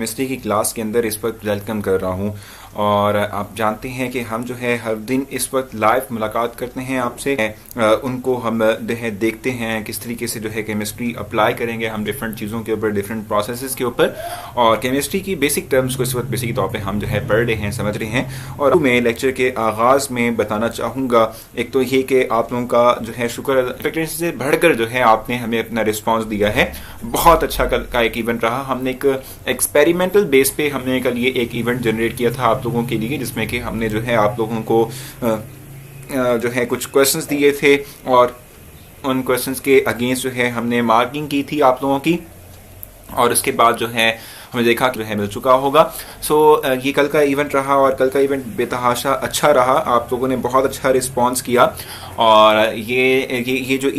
Chemistry की class के अंदर इस वक्त वेलकम कर रहा हूँ। और आप जानते हैं कि हम जो है हर दिन इस वक्त लाइव मुलाकात करते हैं आपसे, उनको हम जो है देखते हैं किस तरीके से जो है केमिस्ट्री अप्लाई करेंगे हम डिफरेंट चीज़ों के ऊपर, डिफरेंट प्रोसेसेस के ऊपर। और केमिस्ट्री की बेसिक टर्म्स को इस वक्त बेसिक तौर पे हम जो है पढ़ रहे हैं, समझ रहे हैं। और मैं लेक्चर के आगाज़ में बताना चाहूँगा एक तो ये कि आप लोगों का जो है शुक्र, एक्सपेक्टेशन से बढ़कर जो है आपने हमें अपना रिस्पॉन्स दिया है। बहुत अच्छा कल का एक इवेंट रहा। हमने एक एक्सपेरिमेंटल बेस पे हमने कल ये एक इवेंट जनरेट किया था आप लोगों के लिए, जिसमें कि हमने जो है आप लोगों को जो है कुछ क्वेश्चंस दिए थे और उन क्वेश्चंस के अगेंस्ट जो है हमने मार्किंग की थी आप लोगों की। और उसके बाद जो है हमें देखा कि जो है मिल चुका होगा। सो ये कल का इवेंट रहा और कल का इवेंट बेतहाशा अच्छा रहा। आप लोगों ने बहुत अच्छा रिस्पांस किया। और ये जो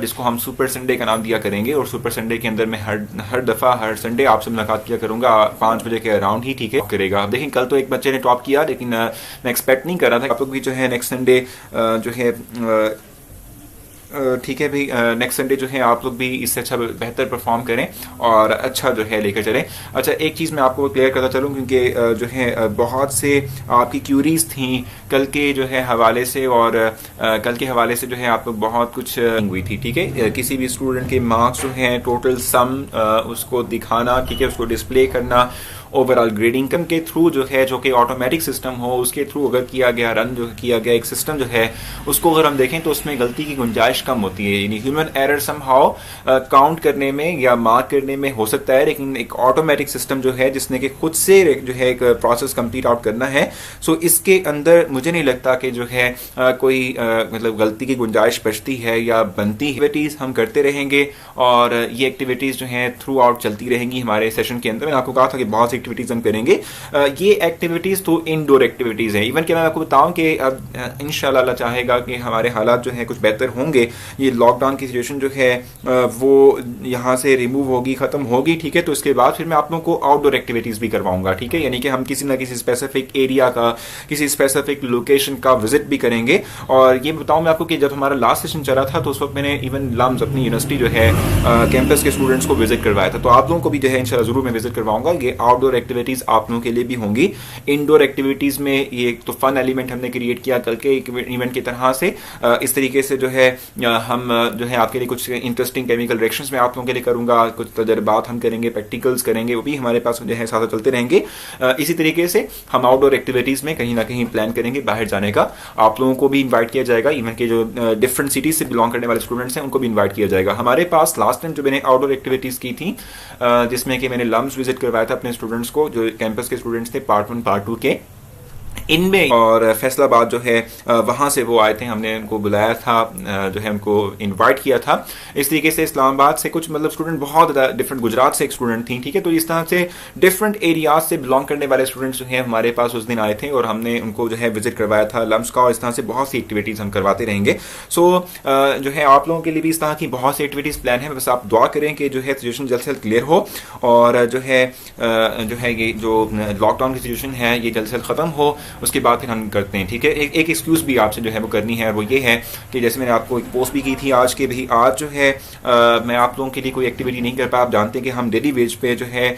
जिसको हम सुपर संडे का नाम दिया करेंगे, और सुपर संडे के अंदर मैं हर दफ़ा हर संडे आपसे मुलाकात किया करूँगा 5 बजे के अराउंड ही, ठीक है, करेगा। देखें कल तो एक बच्चे ने टॉप किया, लेकिन मैं एक्सपेक्ट नहीं कर रहा था आप लोग भी जो है नेक्स्ट संडे जो है ठीक है भाई, नेक्स्ट संडे जो है आप लोग भी इससे अच्छा बेहतर परफॉर्म करें और अच्छा जो है लेकर चलें। अच्छा, एक चीज़ मैं आपको क्लियर करता चलूँ, क्योंकि जो है बहुत से आपकी क्यूरीज थी कल के जो है हवाले से, और कल के हवाले से जो है आप लोग बहुत कुछ हुई थी, ठीक है। किसी भी स्टूडेंट के मार्क्स जो हैं टोटल सम उसको दिखाना, ठीक है, उसको डिस्प्ले करना, ओवरऑल ग्रेडिंग के थ्रू जो है, जो कि ऑटोमेटिक सिस्टम हो उसके थ्रू अगर किया गया, रन जो किया गया एक सिस्टम जो है, उसको अगर हम देखें तो उसमें गलती की गुंजाइश कम होती है। यानी ह्यूमन एरर समहाउ काउंट करने में या मार्क करने में हो सकता है, लेकिन एक ऑटोमेटिक सिस्टम जो है जिसने कि खुद से जो है एक प्रोसेस कंप्लीट आउट करना है, सो इसके अंदर मुझे नहीं लगता कि जो है कोई मतलब गलती की गुंजाइश बचती है या बनती है। एक्टिविटीज हम करते रहेंगे और ये एक्टिविटीज जो है थ्रू आउट चलती रहेंगी हमारे सेशन के अंदर। मैंने आपको कहा था कि बहुत सी एक्टिविटीज हम करेंगे। ये एक्टिविटीज तो इनडोर एक्टिविटीज हैं। इवन कि मैं आपको बताऊं कि अब इंशाल्लाह अल्लाह चाहेगा कि हमारे हालात जो है कुछ बेहतर होंगे, ये लॉकडाउन की सिचुएशन जो है वो यहाँ से रिमूव होगी, खत्म होगी, ठीक है। तो इसके बाद फिर मैं आप लोगों को आउटडोर एक्टिविटीज भी करवाऊंगा, ठीक है। यानी कि हम किसी ना किसी स्पेसिफिक एरिया का, किसी स्पेसिफिक लोकेशन का विजिट भी करेंगे। और ये बताऊं मैं आपको कि जब हमारा लास्ट सेशन चला था तो उस वक्त मैंने इवन लम्स अपनी यूनिवर्सिटी जो है कैंपस के स्टूडेंट्स को विजिट करवाया था। तो आप लोगों को भी जो है इंशाल्लाह जरूर मैं विजिट करवाऊंगा। ये आउटडोर एक्टिविटीज आप लोगों के लिए भी होंगी। इंडोर एक्टिविटीज में ये एक तो फन एलिमेंट हमने क्रिएट किया कल के इवेंट की तरह से। इस तरीके से जो है हम जो है आपके लिए कुछ इंटरेस्टिंग केमिकल रिएक्शंस में आप लोगों के लिए करूंगा, कुछ तजर्बात हम करेंगे, प्रैक्टिकल्स करेंगे, वो भी हमारे पास जो है साथ चलते रहेंगे। इसी तरीके से हम आउटडोर एक्टिविटीज में कहीं ना कहीं प्लान करेंगे बाहर जाने का। आप लोगों को भी इन्वाइट किया जाएगा, इवन के जो डिफरेंट सिटीज से बिलोंग करने वाले स्टूडेंट्स हैं उनको भी इन्वाइट किया जाएगा। हमारे पास लास्ट टाइम जो मैंने आउटडोर एक्टिविटीज की थी, जिसमें कि मैंने लम्स विजिट करवाया था अपने स्टूडेंट्स को, जो कैंपस के स्टूडेंट्स थे पार्ट 1 पार्ट 2 के, इनमें और फैसलाबाद जो है वहाँ से वो आए थे, हमने उनको बुलाया था, जो है उनको इनवाइट किया था। इस तरीके से इस्लामाबाद से कुछ मतलब स्टूडेंट बहुत डिफरेंट, गुजरात से एक स्टूडेंट थी, ठीक है। तो इस तरह से डिफरेंट एरियाज से बिलोंग करने वाले स्टूडेंट्स जो हैं हमारे पास उस दिन आए थे और हमने उनको जो है विजिट करवाया था लम्स का। और इस तरह से बहुत सी एक्टिविटीज़ हम करवाते रहेंगे। सो जो है आप लोगों के लिए भी इस तरह की बहुत सी एक्टिविटीज़ प्लान है। बस आप दुआ करें कि जो है सिचुएशन जल्द से जल्द क्लियर हो और जो है ये जो लॉकडाउन की सिचुएशन है ये जल्द से जल्द ख़त्म हो। उसके बाद फिर हम करते हैं, ठीक है। एक एक्सक्यूज़ भी आपसे जो है वो करनी है, वो ये है कि जैसे मैंने आपको एक पोस्ट भी की थी आज के भी, आज जो है मैं आप लोगों के लिए कोई एक्टिविटी नहीं कर पाया। आप जानते हैं कि हम डेली वेज पे जो है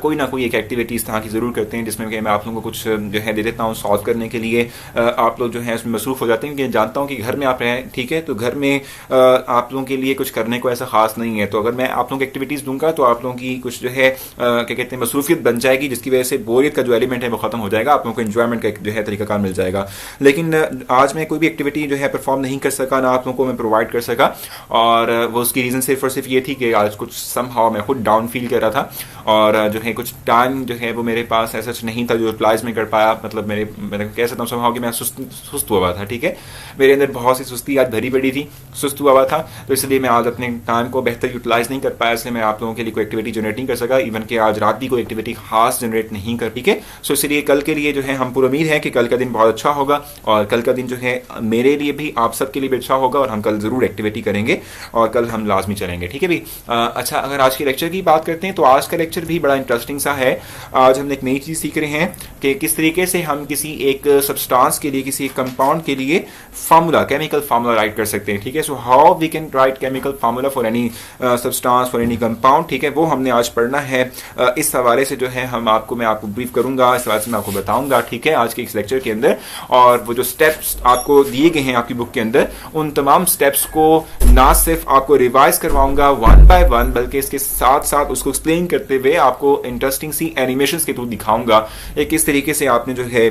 कोई ना कोई एक एक्टिविटी इस तरह की ज़रूर करते हैं, जिसमें कि मैं आप लोगों को कुछ जो है दे देता हूँ सॉल्व करने के लिए। आप लोग जो है उसमें मसरूफ़ हो जाते हैं, क्योंकि जानता हूँ कि घर में आप रहें, ठीक है, तो घर में आप लोगों के लिए कुछ करने को ऐसा खास नहीं है। तो अगर मैं आप लोगों को एक्टिविटीज़ दूंगा तो आप लोगों की कुछ जो है क्या कहते हैं मसरूफियत बन जाएगी, जिसकी वजह से बोरियत का जो एलिमेंट है वो खत्म हो जाएगा, आप लोगों को एंजॉयमेंट का जो है तरीका मिल जाएगा। लेकिन आज मैं कोई भी एक्टिविटी जो है परफॉर्म नहीं कर सका, ना आप लोगों को मैं प्रोवाइड कर सका। और वो उसकी रीज़न सिर्फ और सिर्फ ये थी कि आज कुछ समहाउ मैं खुद डाउन फील कर रहा था और जो है कुछ टाइम जो है वो मेरे पास ऐसा नहीं था जो रिप्लाइज में कर पाया। मतलब मैं कह सकता हूँ समहाउ कि मैं सुस्त हुआ था, ठीक है। मेरे अंदर बहुत सी सुस्ती आज भरी पड़ी थी, सुस्त हुआ था, तो इसलिए मैं आज अपने टाइम को बेहतर यूटिलाइज नहीं कर पाया, इसलिए मैं आप लोगों के लिए कोई एक्टिविटी जनरेट नहीं कर सका। इवन कि आज रात भी कोई एक्टिविटी खास जनरेट नहीं कर, ठीक है। सो इसलिए कल के लिए जो है हम पूरी उम्मीद है कि कल का दिन बहुत अच्छा होगा और कल का दिन जो है मेरे लिए भी, आप सबके लिए भी अच्छा होगा और हम कल ज़रूर एक्टिविटी करेंगे और कल हम लाजमी चलेंगे, ठीक है भाई। अच्छा, अगर आज के लेक्चर की बात करते हैं तो आज का लेक्चर भी बड़ा इंटरेस्टिंग सा है। आज हमने एक नई चीज़ सीख रहे हैं कि किस तरीके से हम किसी एक सब्सटेंस के लिए, किसी एक कंपाउंड के लिए फार्मूला, केमिकल फार्मूला राइट कर सकते हैं। ठीक है, so how we can write chemical formula for any substance, for any compound. ठीक है, वो हमने आज पढ़ना है। इस हवाले से जो है मैं आपको ब्रीफ करूंगा, इस हवाले से मैं आपको बताऊंगा। ठीक है, आज के इस लेक्चर के अंदर। और वो जो स्टेप्स आपको दिए गए हैं आपकी बुक के अंदर, उन तमाम स्टेप्स को ना सिर्फ आपको रिवाइज करवाऊंगा 1 by 1, बल्कि इसके साथ साथ उसको एक्सप्लेन करते हुए आपको इंटरेस्टिंग सी एनिमेशंस के थ्रू दिखाऊंगा किस तरीके से आपने जो है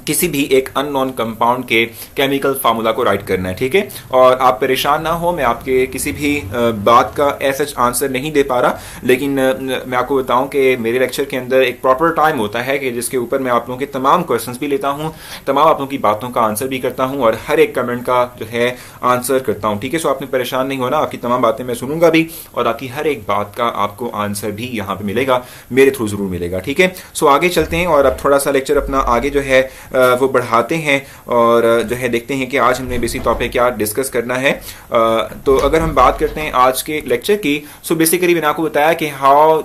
किसी भी एक अननोन कंपाउंड के केमिकल फार्मूला को राइट करना है। ठीक है, और आप परेशान ना हो, मैं आपके किसी भी बात का ऐसा आंसर नहीं दे पा रहा, लेकिन मैं आपको बताऊं कि मेरे लेक्चर के अंदर एक प्रॉपर टाइम होता है कि जिसके ऊपर मैं आप लोगों के तमाम क्वेश्चंस भी लेता हूं, तमाम आप लोगों की बातों का आंसर भी करता हूं और हर एक कमेंट का जो है आंसर करता हूं। ठीक है, सो आपने परेशान नहीं होना, आपकी तमाम बातें मैं सुनूंगा भी और आपकी हर एक बात का आपको आंसर भी यहाँ पे मिलेगा, मेरे थ्रू जरूर मिलेगा। ठीक है, सो आगे चलते हैं और अब थोड़ा सा लेक्चर अपना आगे जो है वो बढ़ाते हैं और जो है देखते हैं कि आज हमने बेसिक तौर पे क्या डिस्कस करना है। तो अगर हम बात करते हैं आज के लेक्चर की, सो बेसिकली मैंने आपको बताया कि how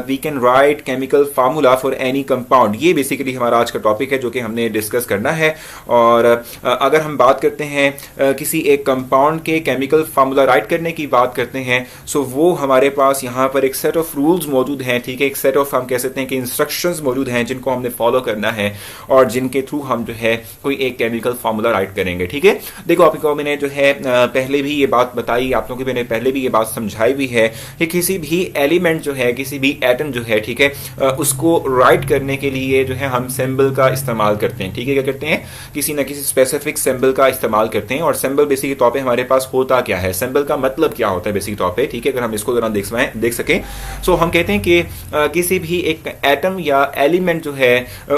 we can write chemical formula for any compound. ये बेसिकली हमारा आज का टॉपिक है जो कि हमने डिस्कस करना है। और अगर हम बात करते हैं किसी एक कंपाउंड के केमिकल फार्मूला राइट करने की बात करते हैं, सो वो हमारे पास यहाँ पर एक सेट ऑफ रूल्स मौजूद हैं। ठीक है, एक सेट ऑफ हम कह सकते हैं कि इंस्ट्रक्शंस मौजूद हैं जिनको हमने फॉलो करना है और जिनके थ्रू हम जो है कोई एक केमिकल फार्मूला राइट करेंगे। ठीक है, देखो आपको मैंने जो है पहले भी ये बात बताई, आप लोगों को मैंने पहले भी ये बात समझाई भी है कि किसी भी एलिमेंट जो है, किसी भी एटम जो है, ठीक है, उसको राइट करने के लिए जो है हम सिंबल का इस्तेमाल करते हैं। ठीक है, क्या करते हैं, किसी ना किसी स्पेसिफिक सिंबल का इस्तेमाल करते हैं। और सिंबल बेसिक तौर पे हमारे पास होता क्या है, सिंबल का मतलब क्या होता है बेसिक तौर पे। ठीक है, अगर हम इसको जरा देख सकें, सो हम कहते हैं कि किसी भी एक एटम या एलिमेंट जो है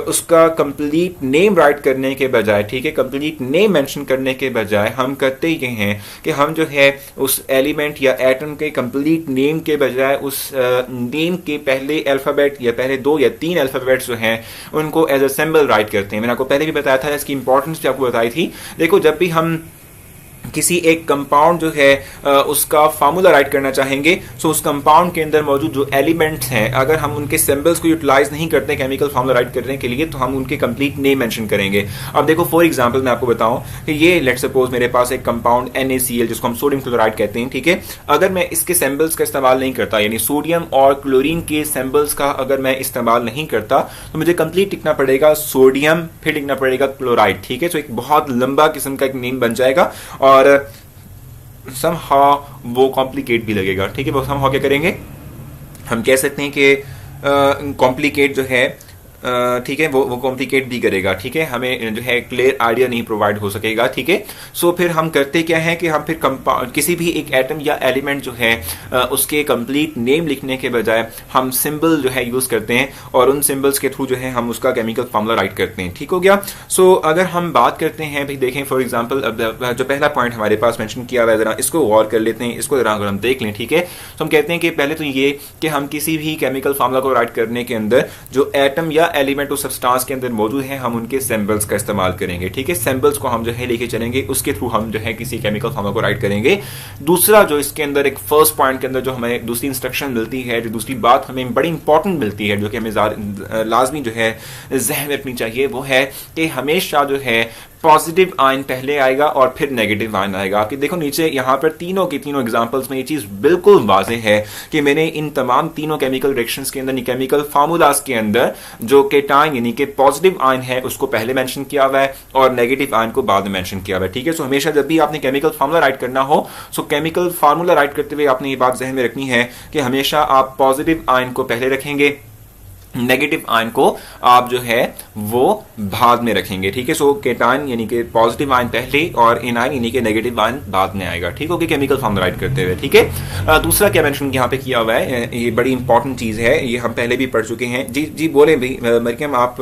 उसका कंप्लीट नेम राइट करने के बजाय, ठीक है, कंप्लीट नेम मेंशन करने के बजाय हम करते ये हैं कि हम जो है उस एलिमेंट या एटम के कंप्लीट नेम के बजाय उस नेम के पहले अल्फाबेट या पहले 2 या 3 अल्फाबेट्स जो हैं उनको एज अ सिंबल राइट करते हैं। मैंने आपको पहले भी बताया था, इसकी इंपॉर्टेंस भी आपको बताई थी। देखो, जब भी हम किसी एक कंपाउंड जो है उसका फार्मूला राइट करना चाहेंगे, सो उस कंपाउंड के अंदर मौजूद जो एलिमेंट्स हैं, अगर हम उनके सिंबल्स को यूटिलाइज नहीं करते केमिकल फार्मूला राइट करने के लिए, तो हम उनके कंप्लीट नेम मेंशन करेंगे। अब देखो, फॉर एग्जांपल मैं आपको बताऊं कि ये लेट्स सपोज मेरे पास एक कंपाउंड NaCl जिसको हम सोडियम क्लोराइड कहते हैं। ठीक है, अगर मैं इसके सिंबल्स का इस्तेमाल नहीं करता, यानी सोडियम और क्लोरीन के सिंबल्स का अगर मैं इस्तेमाल नहीं करता, तो मुझे कंप्लीट लिखना पड़ेगा सोडियम, फिर लिखना पड़ेगा क्लोराइड। ठीक है, तो एक बहुत लंबा किस्म का एक नेम बन जाएगा और somehow वो कॉम्प्लिकेट भी लगेगा। ठीक है, वो somehow क्या करेंगे, हम कह सकते हैं कि कॉम्प्लिकेट जो है, ठीक है, वो कॉम्प्लिकेट भी करेगा। ठीक है, हमें जो है क्लियर आइडिया नहीं प्रोवाइड हो सकेगा। ठीक है, सो फिर हम करते क्या है कि हम फिर किसी भी एक एटम या एलिमेंट जो है उसके कंप्लीट नेम लिखने के बजाय हम सिंबल जो है यूज करते हैं और उन सिंबल्स के थ्रू जो है हम उसका केमिकल फार्मूला राइट करते हैं। ठीक हो गया। सो अगर हम बात करते हैं, भाई देखें फॉर एग्जांपल, जो पहला पॉइंट हमारे पास मेंशन किया हुआ है, जरा इसको गौर कर लेते हैं, इसको जरा अगर हम देख लें। ठीक है, तो हम कहते हैं कि पहले तो ये कि हम किसी भी केमिकल फार्मूला को राइट करने के अंदर जो एटम या एलिमेंट उस सब्सटेंस के अंदर मौजूद है, हम उनके सिंबल्स का इस्तेमाल करेंगे। ठीक है, सिंबल्स को हम जो है लेके चलेंगे, उसके थ्रू हम जो है किसी केमिकल फार्मूला को राइट करेंगे। दूसरा जो इसके अंदर एक फर्स्ट पॉइंट के अंदर जो हमें दूसरी इंस्ट्रक्शन मिलती है, जो दूसरी बात हमें बड़ी इंपॉर्टेंट मिलती है, जो कि हमें लाजमी जो है जहन में रखनी चाहिए, वो है कि हमेशा जो है पॉजिटिव आयन पहले आएगा और फिर नेगेटिव आयन आएगा। आपके देखो नीचे यहाँ पर तीनों की तीनों एग्जांपल्स में ये चीज बिल्कुल वाज़ेह है कि मैंने इन तमाम तीनों केमिकल रिएक्शंस के अंदर, केमिकल फार्मूलाज के अंदर जो केटाइन यानी कि पॉजिटिव आयन है उसको पहले मेंशन किया हुआ है और नेगेटिव आयन को बाद में मेंशन किया हुआ है। ठीक है, सो हमेशा जब भी आपने केमिकल फार्मूला राइट करना हो, सो केमिकल फार्मूला राइट करते हुए आपने ये बात जहन में रखनी है कि हमेशा आप पॉजिटिव आयन को पहले रखेंगे, नेगेटिव आयन को आप जो है वो बाद में रखेंगे। ठीक है, सो केटाइन यानी कि पॉजिटिव आयन पहले और एनाइन यानी कि नेगेटिव आयन बाद में आएगा। ठीक हो गया, केमिकल फार्मूला राइट करते हुए। ठीक है, दूसरा क्या मेंशन यहाँ पे किया हुआ है, ये बड़ी इंपॉर्टेंट चीज है, ये हम पहले भी पढ़ चुके हैं। जी बोले भाई मरियम, आप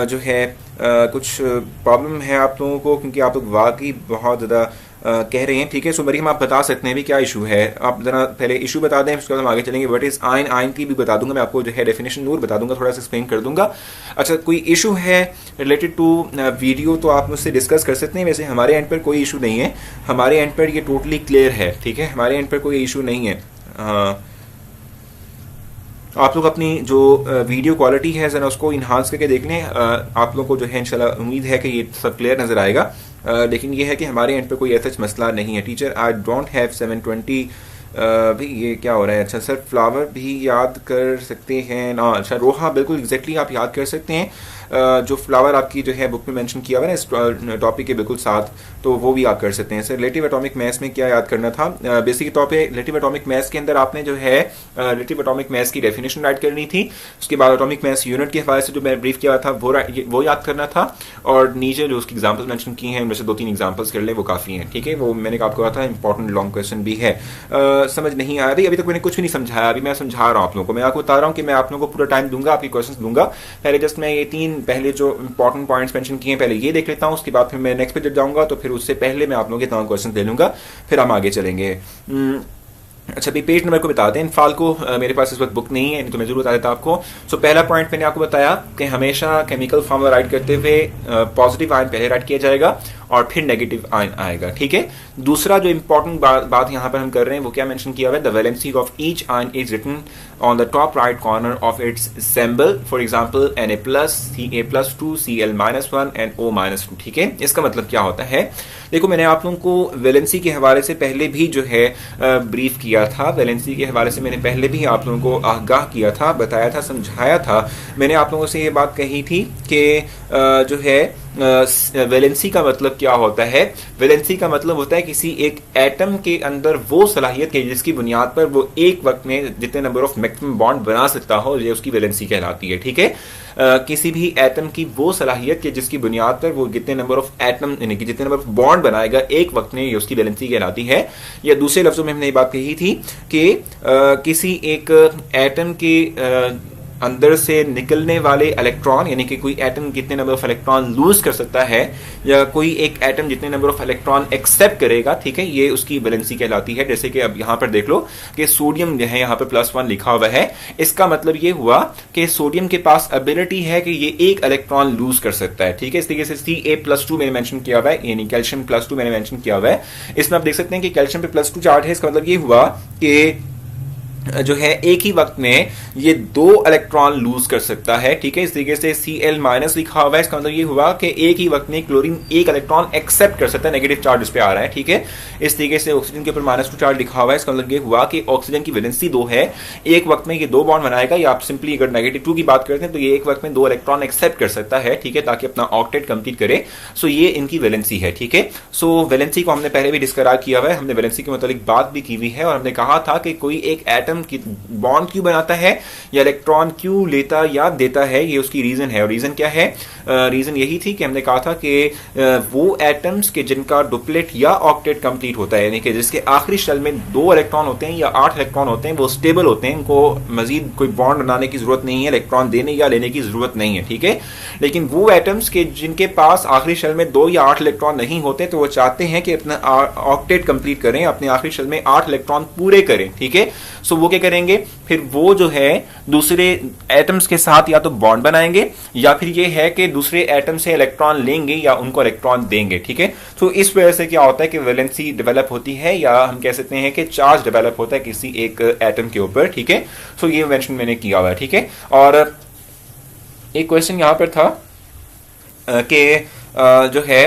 जो है कुछ प्रॉब्लम है आप लोगों को, क्योंकि आप लोग वाकई बहुत ज़्यादा कह रहे हैं। ठीक है, सो मरियम आप बता सकते हैं भी क्या इशू है, आप जरा पहले इशू बता दें, उसके बाद हम आगे चलेंगे। व्हाट इज आयन, आयन की भी बता दूंगा मैं आपको, जो है डेफिनेशन नूर बता दूंगा, थोड़ा सा एक्सप्लेन कर दूंगा। अच्छा, कोई इशू है रिलेटेड टू वीडियो तो आप मुझसे डिस्कस कर सकते हैं। वैसे हमारे एंड पर कोई इशू नहीं है, हमारे एंड पर ये टोटली क्लियर है। ठीक है, हमारे एंड पर कोई इशू नहीं है। आप लोग अपनी जो वीडियो क्वालिटी है ज़रा उसको इन्हांस करके देख लें। आप लोगों को जो है इंशाल्लाह उम्मीद है कि ये सब क्लियर नज़र आएगा। लेकिन ये है कि हमारे एंड पे कोई ऐसा मसला नहीं है। टीचर आई डोंट हैव 720 भी ये क्या हो रहा है? अच्छा सर, फ्लावर भी याद कर सकते हैं ना? अच्छा रोहा, बिल्कुल एग्जैक्टली आप याद कर सकते हैं। जो फ्लावर आपकी जो है बुक में मेंशन किया हुआ है ना इस टॉपिक के बिल्कुल साथ, तो वो भी आप कर सकते हैं। सर रिलेटिव एटॉमिक मास में क्या याद करना था? बेसिक तौर पे रिलेटिव एटॉमिक मास के अंदर आपने जो है रिलेटिव एटॉमिक मास की डेफिनेशन राइट करनी थी। उसके बाद एटॉमिक मास यूनिट के हवाले से जो मैं ब्रीफ किया था वो याद करना था। और नीचे जो उसकी एग्जाम्पल्स मेंशन की हैं उनमें से 2-3 एग्जाम्पल्स कर ले, वो काफ़ी हैं। ठीक है, वो मैंने आपको कहा था इंपॉर्टेंट लॉन्ग क्वेश्चन भी है। समझ नहीं आ रही? अभी तक मैंने कुछ भी नहीं समझाया, अभी मैं समझा रहा हूँ आप लोगों को। मैं आपको बता रहा हूँ कि मैं आप लोगों को पूरा टाइम दूंगा, आपकी क्वेश्चन दूंगा। पहले जस्ट मैं ये 3 पहले जो इंपॉर्टेंट पॉइंट्स मेंशन किए हैं पहले ये देख लेता हूँ, उसके बाद फिर मैं नेक्स्ट पे जब जाऊंगा तो फिर उससे पहले मैं आप लोगों के तमाम क्वेश्चन ले लूंगा, फिर हम आगे चलेंगे। अच्छा भी पेज नंबर को बता दें। इनफाल को मेरे पास इस वक्त बुक नहीं है, नहीं तो मैं जरूर बता देता आपको। सो पहला पॉइंट मैंने आपको बताया कि हमेशा केमिकल फॉर्मूला राइट करते हुए पॉजिटिव आयन पहले राइट किया जाएगा और फिर नेगेटिव आयन आएगा। ठीक है, दूसरा जो इंपॉर्टेंट बात यहाँ पर हम कर रहे हैं वो क्या मेंशन किया हुआ है? The valency of each ion is written on the top right corner of its symbol. For example Na+, Ca+2, Cl-1 and O-2। ठीक है, इसका मतलब क्या होता है? देखो मैंने आप लोगों को वैलेंसी के हवाले से पहले भी जो है ब्रीफ किया था। वैलेंसी के हवाले से मैंने पहले भी आप लोगों को आगाह किया था, बताया था, समझाया था। मैंने आप लोगों से ये बात कही थी कि जो है वैलेंसी का मतलब क्या होता है? वैलेंसी का मतलब होता है किसी एक एटम के अंदर वो सलाहियत के जिसकी बुनियाद पर वो एक वक्त में जितने नंबर ऑफ मैक्सिमम बॉन्ड बना सकता हो, ये उसकी वैलेंसी कहलाती है। ठीक है, किसी भी एटम की वो सलाहियत के जिसकी बुनियाद पर वो जितने नंबर ऑफ एटम यानी कि जितने नंबर ऑफ बॉन्ड बनाएगा एक वक्त में, ये उसकी वैलेंसी कहलाती है। या दूसरे लफ्जों में हमने ये बात कही थी कि किसी एक एटम के अंदर से निकलने वाले इलेक्ट्रॉन यानी कि कोई एटम कितने नंबर ऑफ इलेक्ट्रॉन लूज कर सकता है या कोई एक एटम जितने नंबर ऑफ इलेक्ट्रॉन एक्सेप्ट करेगा, ठीक है, ये उसकी वैलेंसी कहलाती है। जैसे कि अब यहां पर देख लो कि सोडियम जो है यहां पर +1 लिखा हुआ है, इसका मतलब ये हुआ कि सोडियम के पास एबिलिटी है कि ये एक इलेक्ट्रॉन लूज कर सकता है। ठीक है, इस तरीके से Ca+2 मैंने मेंशन किया हुआ है, यानी कैल्शियम +2 मैंने मेंशन किया हुआ है। इसमें आप देख सकते हैं कि कैल्शियम पे +2 चार्ज है। इसका मतलब ये हुआ कि जो है एक ही वक्त में ये 2 इलेक्ट्रॉन लूज कर सकता है। ठीक है, इस तरीके से Cl- लिखा हुआ है, इसका मतलब ये हुआ कि एक ही वक्त में क्लोरीन एक इलेक्ट्रॉन एक्सेप्ट कर सकता है। नेगेटिव चार्ज इस पे आ रहा है। ठीक है, इस तरीके से ऑक्सीजन के ऊपर -2 चार्ज लिखा हुआ है, इसका मतलब ये हुआ कि ऑक्सीजन की वैलेंसी 2 है, एक वक्त में ये 2 बॉन्ड बनाएगा। या आप सिंपली अगर -2 की बात करते हैं तो ये एक वक्त में 2 इलेक्ट्रॉन एक्सेप्ट कर सकता है। ठीक है, ताकि अपना ऑक्टेट कंप्लीट करे। सो ये इनकी वैलेंसी है। ठीक है, सो वैलेंसी को हमने पहले भी डिस्क्राइब किया हुआ है, हमने वैलेंसी के मतलब बात भी की हुई है और हमने कहा था कि कोई एक एटम की बॉन्ड क्यों बनाता है या इलेक्ट्रॉन क्यों लेता या देता है, ये उसकी रीजन है। और रीजन क्या है? रीजन यही थी कि हमने कहा था कि वो एटम्स के जिनका डुप्लेट या ऑक्टेट कंप्लीट होता है, यानी कि जिसके आखिरी शेल में 2 इलेक्ट्रॉन होते हैं या 8 इलेक्ट्रॉन होते हैं, वो स्टेबल होते हैं, इनको मजीद कोई बॉन्ड बनाने की जरूरत नहीं है, इलेक्ट्रॉन देने या लेने की जरूरत नहीं है। ठीक है, लेकिन वो एटम्स के जिनके पास आखिरी शेल में 2 या 8 इलेक्ट्रॉन नहीं होते, तो वो चाहते हैं कि अपना ऑक्टेट कंप्लीट करें, अपने आखिरी शेल में 8 इलेक्ट्रॉन पूरे करें। ठीक है, सो वो क्या करेंगे? फिर वो जो है दूसरे एटम्स के साथ या तो बॉन्ड बनाएंगे या फिर ये है कि दूसरे एटम से इलेक्ट्रॉन लेंगे या उनको इलेक्ट्रॉन देंगे। ठीक है, तो इस वजह से क्या होता है कि वैलेंसी डेवलप होती है या हम कह सकते हैं कि चार्ज डेवलप होता है किसी एक एटम के ऊपर। ठीक है, सो ये मेंशन मैंने किया हुआ है। ठीक है, और एक क्वेश्चन यहां पर था कि जो है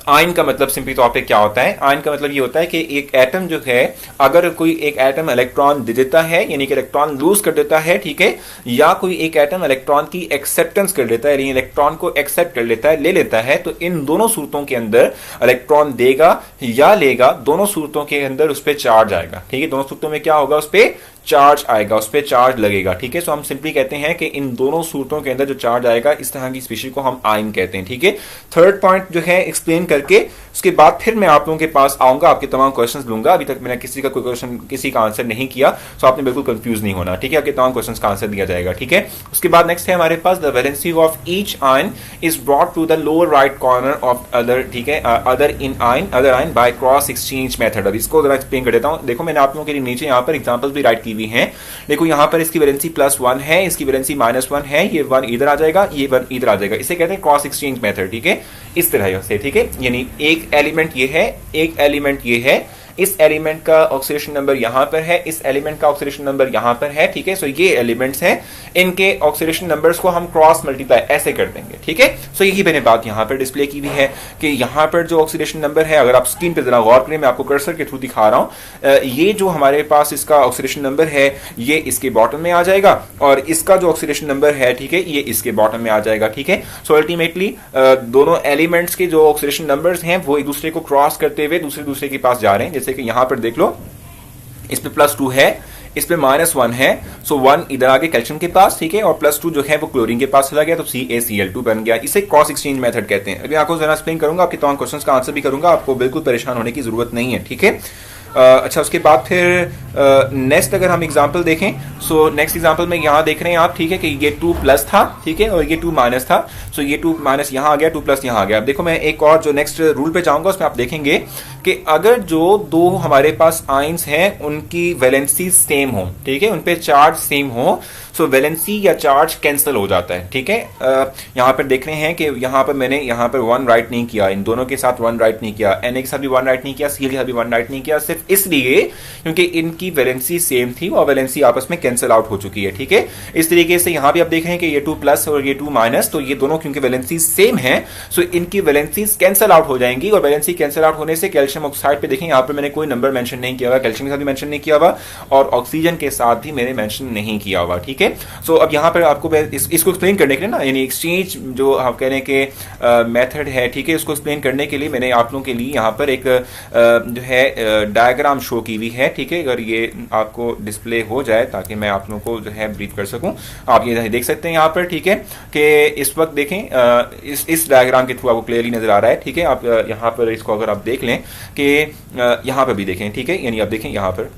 आयन का मतलब सिंपली तौर पे क्या होता है? आयन का मतलब ये होता है कि एक एटम जो है, अगर कोई एक एटम इलेक्ट्रॉन दे देता है यानी कि इलेक्ट्रॉन लूज कर देता है, ठीक है, या कोई एक एटम इलेक्ट्रॉन की एक्सेप्टेंस कर लेता है यानी इलेक्ट्रॉन को एक्सेप्ट कर लेता है, ले लेता है, तो इन दोनों सूरतों के अंदर इलेक्ट्रॉन देगा या लेगा, दोनों सूरतों के अंदर उस पर चार्ज आएगा। ठीक है, दोनों सूरतों में क्या होगा? उस पर चार्ज आएगा, उस पर चार्ज लगेगा। ठीक है, सो हम सिंपली कहते हैं कि इन दोनों सूरतों के अंदर जो चार्ज आएगा, इस तरह की स्पीशीज को हम आयन कहते हैं। ठीक है, थर्ड पॉइंट जो है एक्सप्लेन करके उसके बाद फिर मैं आप लोगों के पास आऊंगा, आपके तमाम क्वेश्चंस लूंगा। अभी तक मैंने किसी का कोई क्वेश्चन किसी का आंसर नहीं किया, सो आपने बिल्कुल कंफ्यूज नहीं होना। ठीक है, आपके तमाम क्वेश्चंस का आंसर दिया जाएगा। ठीक है, उसके बाद नेक्स्ट है हमारे पास the valency of each ion is brought to the lower right corner of other. ठीक है, other ion by cross exchange method. अब इसको जरा एक्सप्लेन कर देता हूं। देखो मैंने आप लोगों के लिए नीचे यहाँ पर एग्जाम्पल्स भी राइट की हुई है। देखो यहाँ पर इसकी वैलेंसी +1 है, इसकी वैलेंसी -1 है, ये 1 इधर आ जाएगा, ये 1 इधर आ जाएगा। इसे कहते हैं क्रॉस एक्सचेंज मेथड। ठीक है, इस तरह से। ठीक है, यानी एक एलिमेंट ये है, एक एलिमेंट ये है, इस एलिमेंट का ऑक्सीडेशन नंबर यहां पर है, इस एलिमेंट का ऑक्सीडेशन नंबर यहां पर है, ठीक है। सो ये एलिमेंट्स हैं, इनके ऑक्सीडेशन नंबर्स को हम क्रॉस मल्टीप्लाई ऐसे कर देंगे, ठीक है। सो यही मैंने बात यहां पर डिस्प्ले की हुई है कि यहां पर जो ऑक्सीडेशन नंबर है, अगर आप स्क्रीन पे जरा गौर करें, मैं आपको कर्सर के थ्रू दिखा रहा हूं, ये जो हमारे पास इसका ऑक्सीडेशन नंबर है ये इसके बॉटम में आ जाएगा, और इसका जो ऑक्सीडेशन नंबर है, ठीक है, ये इसके बॉटम में आ जाएगा, ठीक है। सो अल्टीमेटली दोनों एलिमेंट्स के जो ऑक्सीडेशन नंबर्स हैं वो एक दूसरे को क्रॉस करते हुए दूसरे के पास जा रहे हैं। जैसे कि यहां पर देख लो, इस पे +2 है, इस पे -1 है, सो 1 इधर आगे कैल्शियम के पास, ठीक है, और +2 जो है वो क्लोरीन के पास चला गया, तो CaCl2 बन गया। इसे क्रॉस एक्सचेंज मेथड कहते हैं। अभी आपको जरा एक्सप्लेन करूंगा, आपके तमाम क्वेश्चंस का आंसर भी करूंगा, आपको बिल्कुल परेशान होने की जरूरत नहीं है, ठीक है। अच्छा, उसके बाद फिर नेक्स्ट अगर हम एग्जांपल देखें, सो नेक्स्ट एग्जांपल में यहाँ देख रहे हैं आप, ठीक है, कि ये 2+ था, ठीक है, और ये 2- था। सो ये 2- यहाँ आ गया, 2+ यहाँ आ गया। अब देखो, मैं एक और जो नेक्स्ट रूल पे जाऊंगा, उसमें आप देखेंगे कि अगर जो दो हमारे पास आयंस हैं उनकी वैलेंसी सेम हो, ठीक है, उन पे चार्ज सेम हो, सो वैलेंसी या चार्ज कैंसिल हो जाता है, ठीक है। यहाँ पर देख रहे हैं कि यहाँ पर मैंने यहाँ पर 1 राइट नहीं किया, इन दोनों के साथ 1 राइट नहीं किया, Na के साथ भी 1 राइट नहीं किया, Cl के साथ भी 1 राइट नहीं किया, सिर्फ इसलिए क्योंकि इनकी वैलेंसी सेम थी और वैलेंसी आपस में कैंसिल आउट हो चुकी है, ठीक है। इस तरीके से यहाँ भी आप देख रहे हैं कि ये 2+ और ये 2-, तो ये दोनों क्योंकि वैलेंसी सेम है, सो इनकी वैलेंसी कैंसिल आउट हो जाएंगी, और वैलेंसी कैंसिल आउट होने से कैल्शियम ऑक्साइड पे देखें, यहाँ पर मैंने कोई नंबर मेंशन नहीं किया हुआ, कैल्शियम के साथ भी मेंशन नहीं किया हुआ, और ऑक्सीजन के साथ भी मैंने मेंशन नहीं किया हुआ, ठीक है। सो अब यहाँ पर आपको इसको एक्सप्लेन करने के लिए ना, यानी एक्सचेंज जो आप कह रहे हैं कि मेथड है, ठीक है, इसको एक्सप्लेन करने के लिए मैंने आप लोगों के लिए यहाँ पर एक जो है डायग्राम शो की हुई है, ठीक है। अगर ये आपको डिस्प्ले हो जाए ताकि मैं आप लोगों को जो है ब्रीफ कर सकूं, आप ये देख सकते हैं यहाँ पर, ठीक है, कि इस वक्त देखें इस डायग्राम के थ्रू आपको क्लियरली नजर आ रहा है, ठीक है। आप यहाँ पर इसको अगर आप देख लें कि यहाँ पर भी देखें, ठीक है, यानी आप देखें यहाँ पर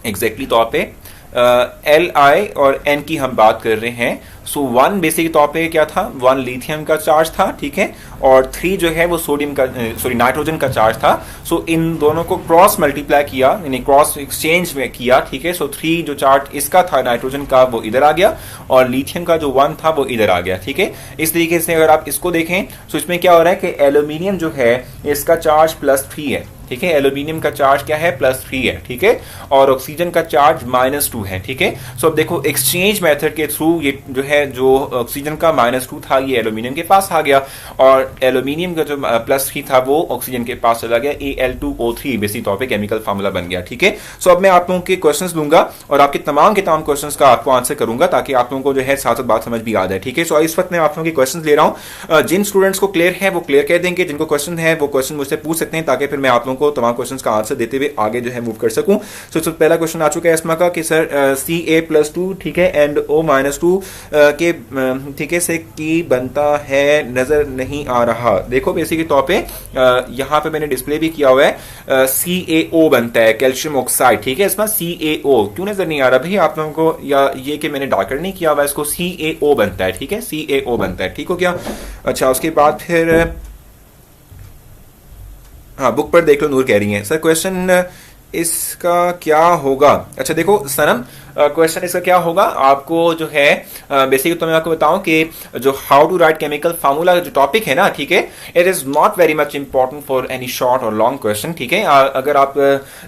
एग्जैक्टली तौर पे Li और N की हम बात कर रहे हैं। सो 1 बेसिक तौर पे क्या था, 1 लिथियम का चार्ज था, ठीक है, और 3 जो है वो सोडियम का नाइट्रोजन का चार्ज था। सो इन दोनों को क्रॉस मल्टीप्लाई किया, यानी क्रॉस एक्सचेंज में किया, ठीक है। सो 3 जो चार्ज इसका था नाइट्रोजन का वो इधर आ गया, और लिथियम का जो 1 था वो इधर आ गया, ठीक है। इस तरीके से अगर आप इसको देखें, सो इसमें क्या हो रहा है कि एल्यूमिनियम जो है इसका चार्ज +3 है, ठीक है, एल्यूमिनियम का चार्ज क्या है, +3 है, ठीक है, और ऑक्सीजन का चार्ज -2 है, ठीक है। सो अब देखो एक्सचेंज मेथड के थ्रू ये जो है, जो ऑक्सीजन का -2 था ये एल्यूमिनियम के पास आ गया, और एल्यूमिनियम का जो +3 था वो ऑक्सीजन के पास चला गया, Al2O3 बेसिक तौर पे केमिकल फार्मूला बन गया, ठीक है। सो अब मैं आप लोगों के क्वेश्चंस लूंगा और आपके तमाम के तमाम क्वेश्चंस का आपको आंसर करूंगा, ताकि आप लोगों को जो है साथ साथ बात समझ भी आ जाए, ठीक है। सो इस वक्त मैं आप लोगों के क्वेश्चन ले रहा हूँ, जिन स्टूडेंट्स को क्लियर है वो क्लियर कह देंगे, जिनको क्वेश्चन है वो क्वेश्चन मुझसे पूछ सकते हैं, ताकि फिर मैं आप लोगों को तमाम क्वेश्चंस का आंसर देते हुए आगे जो है मूव कर सकूं। सो पहला क्वेश्चन आ चुका है इसमें का कि सर Ca+2, ठीक है, एंड O-2 के, ठीक है, से की बनता है, नजर नहीं आ रहा। देखो बेसिक तौर पे यहां पे मैंने डिस्प्ले भी किया हुआ है, CaO बनता है, कैल्शियम ऑक्साइड, ठीक है। इसमें CaO क्यों नजर नहीं आ रहा भाई आप लोगों को, या ये कि मैंने डार्कर नहीं किया हुआ, इसको CaO बनता है, ठीक है, CaO बनता है, ठीक हो गया। अच्छा, उसके बाद फिर हाँ, बुक पर देख लो, नूर कह रही है सर क्वेश्चन इसका क्या होगा। अच्छा देखो सनम, क्वेश्चन इसका क्या होगा, आपको जो है बेसिकली तो मैं आपको बताऊं कि जो how to write chemical formula जो टॉपिक है ना, ठीक है, it is not very much important for any short और लॉन्ग क्वेश्चन, ठीक है। अगर आप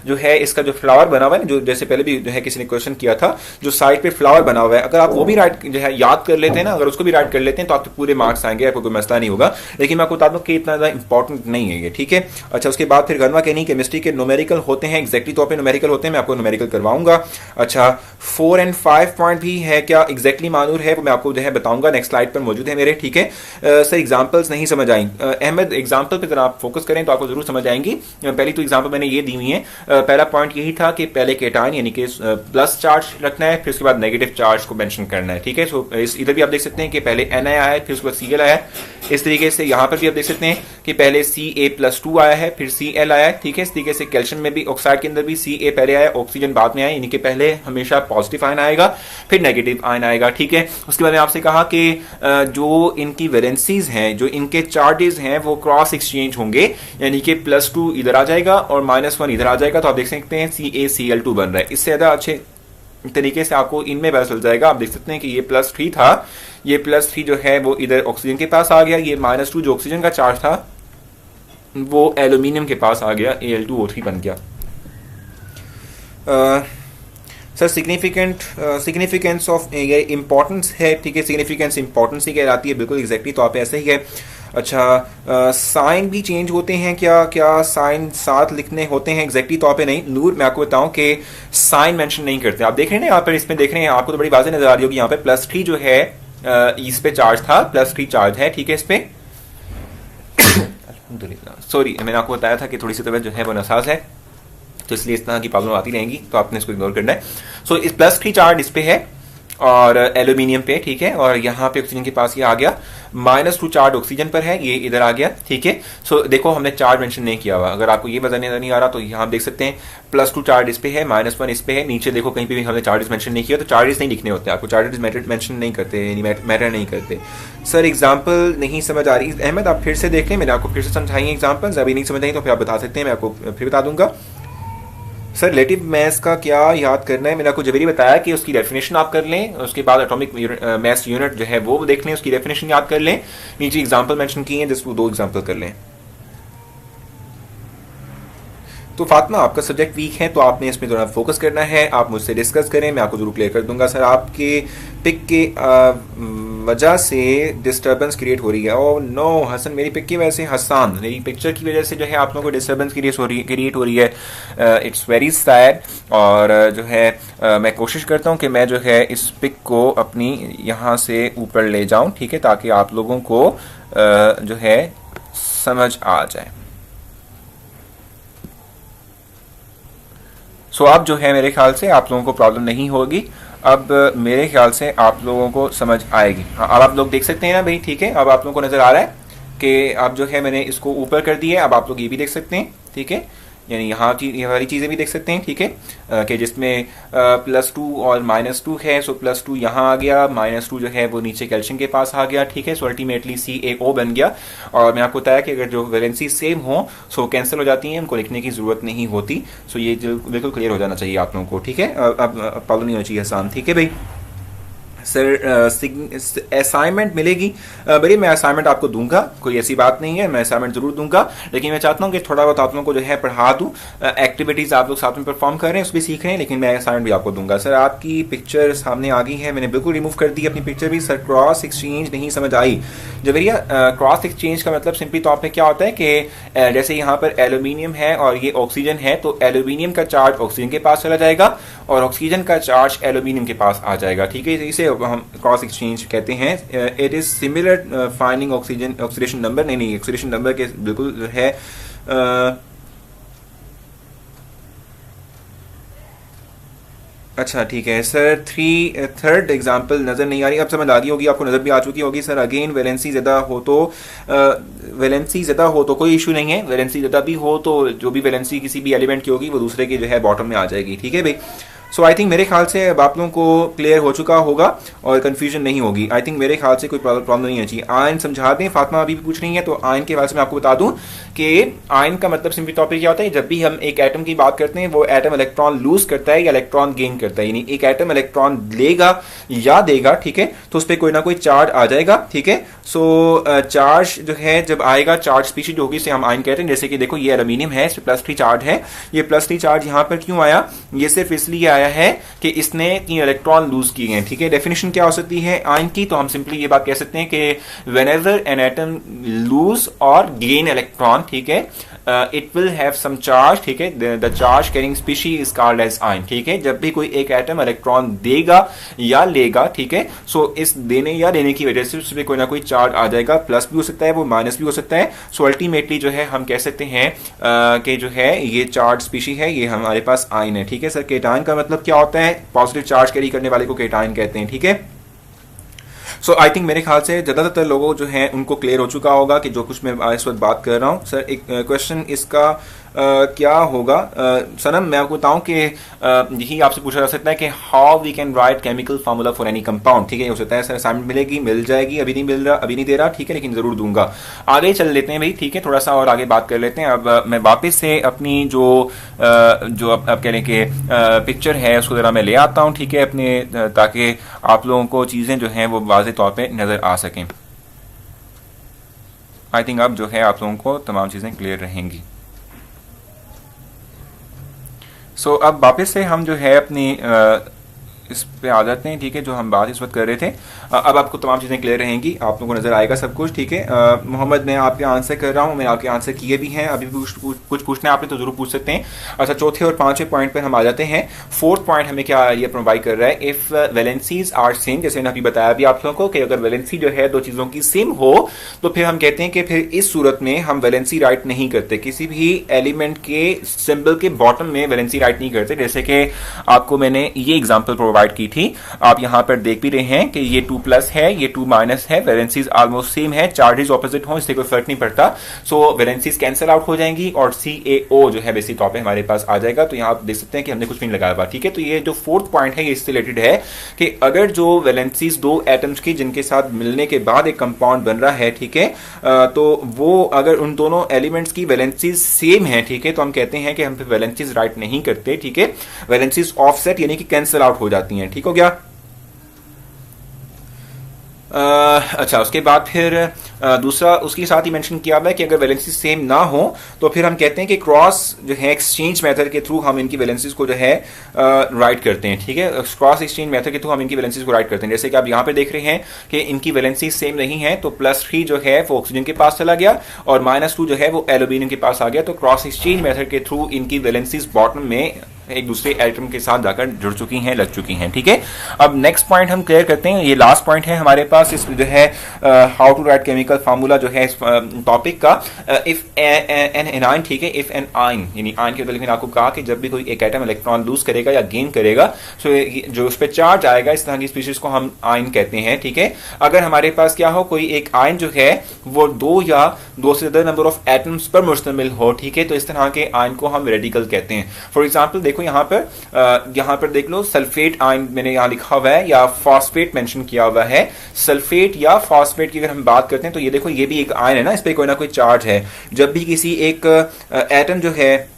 जो है इसका जो फ्लावर बना हुआ है, जो जैसे पहले भी जो है किसी ने क्वेश्चन किया था, जो साइड पे फ्लावर बना हुआ है, अगर आप वो भी राइट जो है याद कर लेते हैं ना, अगर उसको भी राइट कर लेते हैं तो आपको पूरे मार्क्स आएंगे, आपको कोई मसला नहीं होगा। लेकिन मैं आपको बता दूं कि इतना ज्यादा इंपॉर्टेंट नहीं है ये, ठीक है। अच्छा, उसके बाद फिर गरमा कहनी केमिस्ट्री के न्यूमेरिकल होते हैं, एग्जैक्टली तौर पर न्यूमेरिकल होते हैं, मैं आपको न्यूमेरिकल करवाऊंगा। अच्छा, 4 और 5 पॉइंट भी है क्या, एग्जैक्टली मानूर है, वो मैं आपको जो है बताऊंगा, नेक्स्ट स्लाइड पर मौजूद है मेरे, ठीक है। सर एग्जांपल्स नहीं समझ आई, अहमद एग्जांपल पे जरा आप फोकस करें तो आपको जरूर समझ आएंगी। पहली तो एग्जांपल मैंने ये दी हुई है, पहला पॉइंट यही था कि पहले केटायन यानी कि प्लस चार्ज रखना है, फिर उसके बाद नेगेटिव चार्ज को मेंशन करना है, ठीक है। सो इधर भी आप देख सकते हैं कि पहले Na आया है, फिर उसके बाद Cl आया है। इस तरीके से यहाँ पर भी आप देख सकते हैं कि पहले Ca+2 आया है, फिर Cl आया है, ठीक है। इस तरीके से कैल्शियम में भी ऑक्साइड के अंदर भी Ca पहले आया, ऑक्सीजन बाद में आया, यानी कि पहले हमेशा पॉजिटिव आयन आएगा, फिर नेगेटिव आयन आएगा, ठीक है। उसके बाद आपसे कहा कि जो इनकी वैलेंसीज हैं, जो इनके चार्जेस हैं, वो क्रॉस एक्सचेंज होंगे, यानी कि +2 इधर आ जाएगा और -1 इधर आ जाएगा, तो आप देख सकते हैं CaCl2 बन रहा है। इससे ज्यादा अच्छे तरीके से आपको इनमें पता चल जाएगा। आप देख सकते हैं कि ये +3 था, ये +3 जो है वो इधर ऑक्सीजन के पास आ गया, ये -2 जो ऑक्सीजन का चार्ज था वो एल्यूमिनियम के पास आ गया, Al2O3 बन गया। सर सिग्निफिकेंस ऑफ ये इंपॉर्टेंस है, ठीक है, सिग्निफिकेंस इंपॉर्टेंस ही कहलाती है, बिल्कुल एग्जैक्टली तो आप ऐसे ही है। अच्छा, साइन भी चेंज होते हैं क्या? क्या साइन साथ लिखने होते हैं? एग्जैक्टली तौर पे नहीं नूर, मैं आपको बताऊं कि साइन मेंशन नहीं करते। आप देख रहे हैं ना यहाँ पर, इसमें देख रहे हैं, आपको तो बड़ी वाज़ेह नजर आ रही होगी यहाँ पे +3 जो है इस पे चार्ज था, +3 चार्ज है, ठीक है, इस पे अल्हम्दुलिल्लाह, सॉरी मैंने आपको बताया था कि थोड़ी सी तबीयत जो है वो नासाज है, तो इसलिए इस तरह की प्रॉब्लम आती रहेंगी, तो आपने इसको इग्नोर करना है। सो इस +3 चार्ज इस पे है और एल्यूमिनियम पे, ठीक है, और यहाँ पे ऑक्सीजन के पास ये आ गया, -2 चार्ज ऑक्सीजन पर है, ये इधर आ गया, ठीक है। सो देखो हमने चार्ज मेंशन नहीं किया हुआ, अगर आपको ये नजर नहीं आ रहा तो यहाँ आप देख सकते हैं +2 चार्ज इस पे है, -1 इस पे है, नीचे देखो कहीं पे भी हमने चार्जेस मेंशन नहीं किया, तो चार्जेस नहीं लिखने होते आपको, चार्जेस मेंशन नहीं करते, मैटर नहीं करते। सर एग्जाम्पल नहीं समझ आ रही, अहमद आप फिर से देख लें, मैंने आपको फिर से समझाएंगे एग्जाम्पल्स, अभी नहीं समझ आई तो फिर आप बता सकते हैं, मैं आपको फिर बता दूंगा। सर रिलेटिव मैथ्स का क्या याद करना है? मैंने आपको जब भी बताया कि उसकी डेफिनेशन आप कर लें, उसके बाद एटॉमिक मैथ्स यूनिट जो है वो देख लें, उसकी डेफिनेशन याद कर लें, नीचे एग्जांपल मेंशन किए हैं, जिस वो 2 एग्जांपल कर लें। तो फातिमा आपका सब्जेक्ट वीक है, तो आपने इसमें थोड़ा फोकस करना है, आप मुझसे डिस्कस करें, मैं आपको जरूर क्लियर कर दूंगा। सर आपके पिक के वजह से डिस्टर्बेंस क्रिएट हो रही है। ओह नो हसन, मेरी पिक की वजह से, हसन मेरी पिक्चर की वजह से जो है आप लोगों को डिस्टर्बेंस क्रिएट हो रही है। It's very sad. और जो है मैं कोशिश करता हूँ कि मैं जो है इस पिक को अपनी यहाँ से ऊपर ले जाऊँ, ठीक है, ताकि आप लोगों को जो है समझ आ जाए। सो अब जो है मेरे ख्याल से आप लोगों को प्रॉब्लम नहीं होगी, अब मेरे ख्याल से आप लोगों को समझ आएगी। हाँ अब आप लोग देख सकते हैं ना भाई, ठीक है, अब आप लोगों को नजर आ रहा है कि अब जो है मैंने इसको ऊपर कर दिया है, अब आप लोग ये भी देख सकते हैं, ठीक है, यानी यहाँ ये वाली चीज़ें भी देख सकते हैं, ठीक है, कि जिसमें +2 और -2 है। सो +2 यहाँ आ गया, -2 जो है वो नीचे कैल्शियम के पास आ गया, ठीक है। सो अल्टीमेटली CaO बन गया। और मैं आपको बताया कि अगर जो वैलेंसी सेम हो सो कैंसिल हो जाती हैं, उनको लिखने की जरूरत नहीं होती। सो ये बिल्कुल क्लियर हो जाना चाहिए आप लोगों को, ठीक है, अब प्रॉब्लम नहीं होनी चाहिए आसान, ठीक है भाई। सर असाइनमेंट मिलेगी, बड़ी मैं असाइनमेंट आपको दूंगा, कोई ऐसी बात नहीं है, मैं असाइनमेंट जरूर दूंगा, लेकिन मैं चाहता हूँ कि थोड़ा बहुत आप लोगों को जो है पढ़ा दूँ, एक्टिविटीज आप लोग साथ में परफॉर्म कर रहे हैं, उस भी सीख रहे हैं, लेकिन मैं असाइनमेंट भी आपको दूंगा। सर आपकी पिक्चर सामने आ गई है, मैंने बिल्कुल रिमूव कर दी अपनी पिक्चर भी। सर क्रॉस एक्सचेंज नहीं समझ आई जवेरिया। क्रॉस एक्सचेंज का मतलब सिंपली तौर पर क्या होता है कि जैसे यहाँ पर एल्यूमिनियम है और ये ऑक्सीजन है, तो एल्यूमिनियम का चार्ज ऑक्सीजन के पास चला जाएगा और ऑक्सीजन का चार्ज एल्यूमिनियम के पास आ जाएगा, ठीक है, इसे हम क्रॉस एक्सचेंज कहते हैं। It is similar finding oxygen oxidation number, नहीं ऑक्सीडेशन नंबर के बिल्कुल है। अच्छा ठीक है सर, थर्ड एग्जांपल नजर नहीं आ रही, अब समझ आ गई होगी, आपको नजर भी आ चुकी होगी। सर अगेन वैलेंसी ज्यादा हो तो कोई इशू नहीं है, वैलेंसी ज्यादा भी हो तो जो भी वैलेंसी किसी भी एलिमेंट की होगी वो दूसरे के जो है बॉटम में आ जाएगी, ठीक है भाई। सो आई थिंक मेरे ख्याल से अब आप लोगों को क्लियर हो चुका होगा और कंफ्यूजन नहीं होगी। आई थिंक मेरे ख्याल से कोई प्रॉब्लम नहीं है चाहिए। आयन समझा दें, फातिमा अभी भी पूछ रही है, तो आयन के बारे में आपको बता दूं कि आयन का मतलब सिंपली तौर पे क्या होता है, जब भी हम एक एटम की बात करते हैं वो एटम इलेक्ट्रॉन लूज करता है या इलेक्ट्रॉन गेन करता है, यानी एक एटम इलेक्ट्रॉन लेगा या देगा, ठीक है, तो उस पर कोई ना कोई चार्ज आ जाएगा, ठीक है। सो चार्ज जो है जब आएगा, चार्ज स्पीशीज जो होगी इसे हम आयन कहते हैं। जैसे कि देखो ये एल्यूमिनियम है, इस पर +3 चार्ज है, ये +3 चार्ज यहाँ पर क्यों आया, ये सिर्फ इसलिए आया है कि इसने 3 इलेक्ट्रॉन लूज किए हैं, ठीक है। डेफिनेशन क्या हो सकती है आयन की, तो हम सिंपली ये बात कह सकते हैं कि व्हेनेवर एन एटम लूज और गेन इलेक्ट्रॉन, ठीक है, it will have some charge, ठीक है, the charge carrying species is called as ion, ठीक है। जब भी कोई एक एटम इलेक्ट्रॉन देगा या लेगा, ठीक है, सो इस देने या लेने की वजह से उसमें कोई ना कोई चार्ज आ जाएगा, प्लस भी हो सकता है, वो माइनस भी हो सकता है। सो अल्टीमेटली जो है हम कह सकते हैं कि जो है ये चार्ज स्पीशी है, ये हमारे पास आयन है, ठीक है। सर केटायन का मतलब क्या होता है, पॉजिटिव चार्ज कैरी करने वाले को केटायन कहते हैं, ठीक है। सो आई थिंक मेरे ख्याल से ज़्यादातर लोगों जो हैं उनको क्लियर हो चुका होगा कि जो कुछ मैं इस वक्त बात कर रहा हूँ। सर एक क्वेश्चन इसका क्या होगा, सनम मैं आपको बताऊं कि यही आपसे पूछा जा सकता है कि how we can write chemical formula for any compound, ठीक है, हो सकता है सर असाइनमेंट मिलेगी, मिल जाएगी, अभी नहीं मिल रहा, अभी नहीं दे रहा, ठीक है, लेकिन जरूर दूंगा। आगे चल लेते हैं भाई, ठीक है, थोड़ा सा और आगे बात कर लेते हैं। अब मैं वापस से अपनी जो अब कह लें कि पिक्चर है उसको जरा मैं ले आता हूँ, ठीक है, अपने, ताकि आप लोगों को चीजें जो हैं वो वाज़ेह तौर पर नजर आ सकें। आई थिंक अब जो है आप लोगों को तमाम चीज़ें क्लियर रहेंगी। सो अब वापस से हम जो है अपनी इस पे आ जाते हैं, ठीक है, जो हम बात इस वक्त कर रहे थे। अब आपको तमाम चीज़ें क्लियर रहेंगी, आप लोगों को नजर आएगा सब कुछ, ठीक है। मोहम्मद, मैं आपके आंसर कर रहा हूँ, मैंने आपके आंसर किए भी हैं, अभी भी कुछ पूछना है आपने तो जरूर पूछ सकते हैं। अच्छा, चौथे और पांचवें पॉइंट पर हम आ जाते हैं। फोर्थ पॉइंट हमें क्या ये प्रोवाइड कर रहा है, इफ वैलेंसीज आर सेम, जैसे मैंने अभी बताया भी आप लोगों को कि अगर वैलेंसी जो है दो चीज़ों की सेम हो तो फिर हम कहते हैं कि फिर इस सूरत में हम वैलेंसी राइट नहीं करते, किसी भी एलिमेंट के सिंबल के बॉटम में वैलेंसी राइट नहीं करते। जैसे कि आपको मैंने ये एग्जाम्पल प्रोवाइड की थी, आप यहां पर देख भी रहे हैं कि ये 2 प्लस है, ये 2 माइनस है, वैलेंसीज ऑलमोस्ट सेम है, चार्जेस ऑपोजिट हो, इससे कोई फर्क नहीं पड़ता। सो वैलेंसीज कैंसिल आउट हो जाएंगी और CaO जो है बेसिक तौर पे हमारे पास आ जाएगा। तो यहां आप देख सकते हैं कि हमने कुछ भी नहीं लगाया हुआ, ठीक है। तो ये जो फोर्थ पॉइंट है ये इससे रिलेटेड है कि अगर जो वैलेंसीज दो एटम्स की जिनके साथ मिलने के बाद एक कंपाउंड बन रहा है, ठीक है, तो वो अगर उन दोनों एलिमेंट्स की वैलेंसीज सेम है, ठीक है, तो हम कहते हैं कि हम वैलेंसीज राइट नहीं करते, ठीक है। वैलेंसीज ऑफसेट यानी कि कैंसिल आउट हो जाती हैं, ठीक हो गया। अच्छा, उसके बाद फिर दूसरा उसके साथ ही मेंशन किया हुआ है कि अगर वैलेंसी सेम ना हो तो फिर हम कहते हैं कि क्रॉस जो है एक्सचेंज मेथड के थ्रू हम इनकी वैलेंसीज को जो है राइट करते हैं, ठीक है। क्रॉस एक्सचेंज मेथड के थ्रू हम इनकी वैलेंसीज को राइट करते हैं। जैसे कि आप यहाँ पे देख रहे हैं कि इनकी वैलेंसी सेम नहीं है, तो +3 जो है वो ऑक्सीजन के पास चला गया और -2 जो है वो एल्यूमिनियम के पास आ गया। तो क्रॉस एक्सचेंज मेथड के थ्रू इनकी वैलेंसीज बॉटम में एक दूसरे एटम के साथ जाकर जुड़ चुकी हैं, लग चुकी हैं, ठीक है। अब नेक्स्ट पॉइंट हम क्लियर करते हैं, ये लास्ट पॉइंट है हमारे पास इस जो है how to write chemical formula जो है इस टॉपिक का। इफ एन एनाइन, ठीक है, इफ एन आइन यानी आइन के बदले में आपको कहा कि जब भी कोई एक एटम इलेक्ट्रॉन लूज करेगा या गेन करेगा सो जो उस पर चार्ज आएगा, इस तरह की स्पीशीज को हम आइन कहते हैं, ठीक है। अगर हमारे पास क्या हो, कोई एक आइन जो है वो 2 या 2 से ज्यादा नंबर ऑफ एटम्स पर मुश्तमिल हो, ठीक है, तो इस तरह के आइन को हम रेडिकल कहते हैं। फॉर एग्जाम्पल देखो यहाँ पर देख लो, सल्फेट आयन मैंने यहाँ लिखा हुआ है या फॉस्फेट मेंशन किया हुआ है। सल्फेट या फॉस्फेट की अगर हम बात करते हैं तो ये देखो ये भी एक आयन है ना, इस पे कोई ना कोई चार्ज है। जब भी किसी एक एटम जो है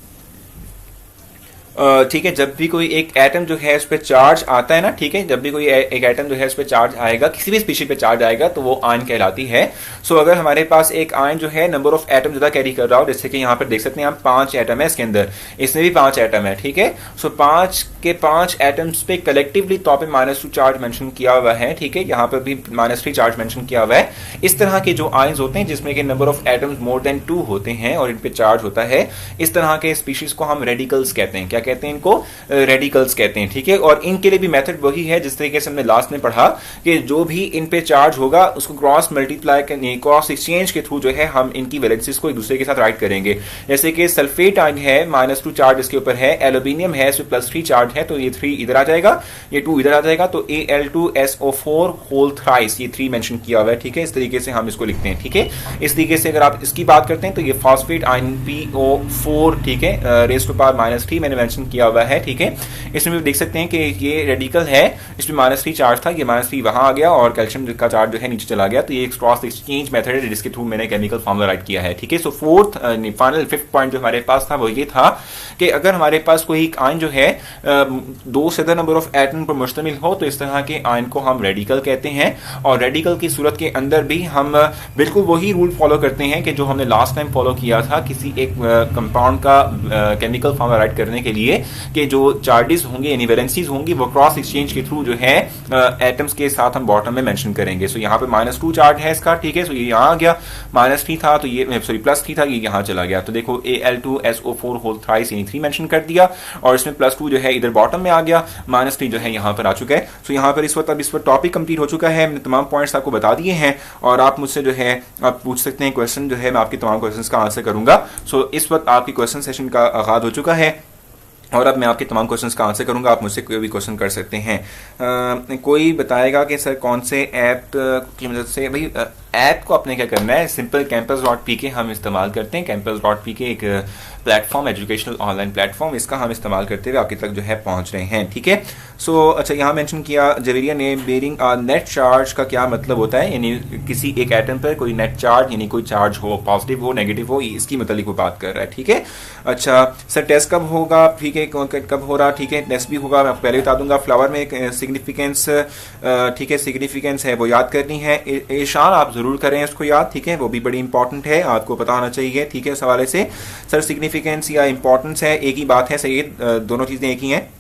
ठीक है, जब भी कोई एक एटम जो है उस पर चार्ज आता है ना, ठीक है, जब भी कोई एक एटम जो है उस पर चार्ज आएगा, किसी भी स्पीशीज पे चार्ज आएगा तो वो आयन कहलाती है। सो अगर हमारे पास एक आयन जो है नंबर ऑफ एटम ज्यादा कैरी कर रहा हो, जैसे कि यहाँ पर देख सकते हैं हम 5 एटम है इसके अंदर, इसमें भी 5 एटम है, ठीक है। सो 5 के 5 एटम्स पे कलेक्टिवली तौर पे -2 चार्ज मेंशन किया हुआ है, ठीक है, यहाँ पर भी -3 चार्ज मेंशन किया हुआ है। इस तरह के जो आयन्स होते हैं जिसमें के number of atoms more than 2 होते हैं और इन पे चार्ज होता है, इस तरह के स्पीशीज को हम रेडिकल्स कहते हैं। क्या कहते हैं इनको? रेडिकल्स कहते हैं, ठीक है। और इनके लिए भी मेथड वही है जिस तरीके से हमने लास्ट में पढ़ा कि जो भी इन पे चार्ज होगा उसको क्रॉस मल्टीप्लाई करने, क्रॉस एक्सचेंज के थ्रू जो है हम इनकी वैलेंसीज को एक दूसरे के साथ राइट करेंगे। जैसे कि सल्फेट आयन है, -2 चार्ज इसके ऊपर है, एल्यूमिनियम है, इसमें +3 चार्ज है, तो ये 3 इधर आ जाएगा, ये 2 इधर आ जाएगा, तो Al2SO4 होल थ्राइस, ये 3 मेंशन किया हुआ है, ठीक है। इस तरीके से हम इसको लिखते हैं, ठीक है। इस तरीके से अगर आप इसकी बात करते हैं तो ये फॉस्फेट आयन PO4, ठीक है, रेज़ टू पावर -3 मैंने मेंशन किया हुआ है, ठीक है। इसमें भी देख सकते हैं कि ये रेडिकल है, इसमें -3 चार्ज था, ये -3 वहां आ गया और कैल्शियम का चार्ज जो है नीचे चला गया, तो ये एक क्रॉस एक्सचेंज मेथड है जिसके थ्रू मैंने केमिकल फार्मूला राइट किया है, ठीक है। सो फोर्थ फाइनल 5th पॉइंट जो हमारे पास था वो ये था कि अगर हमारे पास कोई एक आयन जो है 2 से ज्यादा नंबर ऑफ एटम पर मुश्तमिल हो तो इस तरह के आयन को हम रेडिकल कहते हैं। और रेडिकल की सूरत के अंदर भी हम बिल्कुल वही रूल फॉलो करते हैं कि जो हमने लास्ट टाइम फॉलो किया था किसी एक कंपाउंड का केमिकल फार्मूला राइट करने के लिए, कि जो चार्जेस होंगे यानी वैलेंसीज होंगी वो क्रॉस एक्सचेंज के थ्रू जो है एटम्स के साथ हम बॉटम में मेंशन करेंगे। सो यहाँ पे -2 चार्ज है इसका, ठीक है, सो ये यहाँ आ गया, -3 था तो ये सॉरी +3 था, ये यहाँ चला गया, तो देखो Al2SO4 होल थ्राइस यानी 3 मेंशन कर दिया और इसमें +2 जो है इधर बॉटम में आ गया, -3 जो है यहाँ पर आ चुका है। सो यहाँ पर इस वक्त टॉपिक कंप्लीट हो चुका है, मैंने तमाम पॉइंट्स आपको बता दिए हैं और आप मुझसे जो है आप पूछ सकते हैं क्वेश्चन, जो है मैं आपके तमाम क्वेश्चंस का आंसर करूंगा। सो इस वक्त आपकी क्वेश्चन सेशन का आगाज हो चुका है और अब मैं आपके तमाम क्वेश्चंस का आंसर करूंगा, आप मुझसे कोई भी क्वेश्चन कर सकते हैं। कोई बताएगा कि सर कौन से ऐप की मदद से, भाई ऐप को आपने क्या करना है, सिंपल campus.pk हम इस्तेमाल करते हैं। campus.pk एक प्लेटफॉर्म, एजुकेशनल ऑनलाइन प्लेटफॉर्म, इसका हम इस्तेमाल करते हुए आपके तक जो है पहुंच रहे हैं, ठीक है। सो अच्छा, यहाँ मेंशन किया जवेरिया ने बेरिंग नेट चार्ज का क्या मतलब होता है, यानी किसी एक एटम पर कोई नेट चार्ज यानी कोई चार्ज हो, पॉजिटिव हो नेगेटिव हो, इसकी मतलब वो बात कर रहा है, ठीक है। अच्छा सर टेस्ट कब होगा, ठीक है, कब हो रहा, ठीक है, टेस्ट भी होगा, मैं आपको पहले बता दूंगा। फ्लावर में एक सिग्निफिकेंस, ठीक है, सिग्निफिकेंस है वो याद करनी है। ईशान आप जरूर करें इसको याद, ठीक है, वो भी बड़ी इंपॉर्टेंट है, आपको पता होना चाहिए, ठीक है। इस हवाले से सर सिग्निफिकेंस या इंपॉर्टेंस है एक ही बात है, सही, दोनों चीजें एक ही हैं।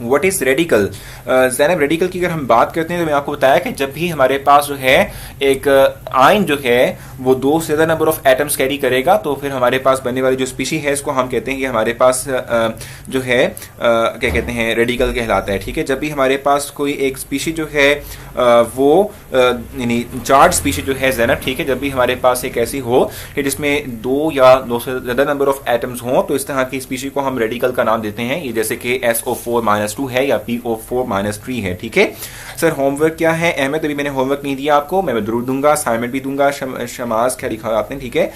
What is radical? Zainab, radical की अगर हम बात करते हैं तो मैं आपको बताया कि जब भी हमारे पास जो है एक आयन जो है वो 2 से ज़्यादा नंबर ऑफ एटम्स कैरी करेगा, तो फिर हमारे पास बनने वाली जो स्पीशी है इसको हम कहते हैं कि हमारे पास जो है क्या कहते हैं, रेडिकल कहलाता है, ठीक है। जब भी हमारे पास कोई एक स्पीशी जो है वो यानी चार्ज स्पीशी जो है ज़ैनब, ठीक है, जब भी हमारे पास एक ऐसी हो कि जिसमें 2 या 2 से ज़्यादा नंबर ऑफ एटम्स हों, तो इस तरह की स्पीशी को हम रेडिकल का नाम देते हैं। ये जैसे कि SO4-2 है या PO4-3 है, ठीक है। सर होमवर्क क्या है? अहमद, अभी मैंने होमवर्क नहीं दिया आपको, मैं जरूर दूंगा, असाइनमेंट भी दूंगा। शमाज क्या लिखा आपने, ठीक है,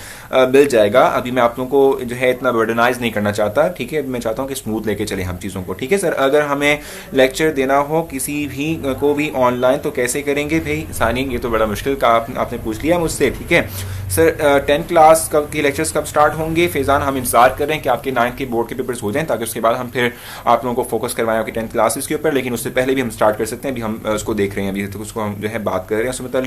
मिल जाएगा। अभी मैं आप लोगों को जो है इतना बर्डनाइज नहीं करना चाहता, ठीक है, मैं चाहता हूँ कि स्मूथ लेके चले हम चीज़ों को, ठीक है। सर अगर हमें लेक्चर देना हो किसी भी को भी ऑनलाइन तो कैसे करेंगे भाई? सानी, ये तो बड़ा मुश्किल का आपने पूछ लिया मुझसे, ठीक है। सर 10th क्लास कब के लेक्चर्स कब स्टार्ट होंगे? फैजान, हम इंतजार कर रहे हैं कि आपके 9th के बोर्ड के पेपर्स हो जाएं, ताकि उसके बाद हम फिर आप लोगों को फोकस करवाएं आपकी 10th क्लासेस के ऊपर, लेकिन उससे पहले भी हम स्टार्ट कर सकते हैं। अभी हम उसको देख रहे हैं, अभी तो उसको हम जो है बात कर रहे हैं, उसमें मतलब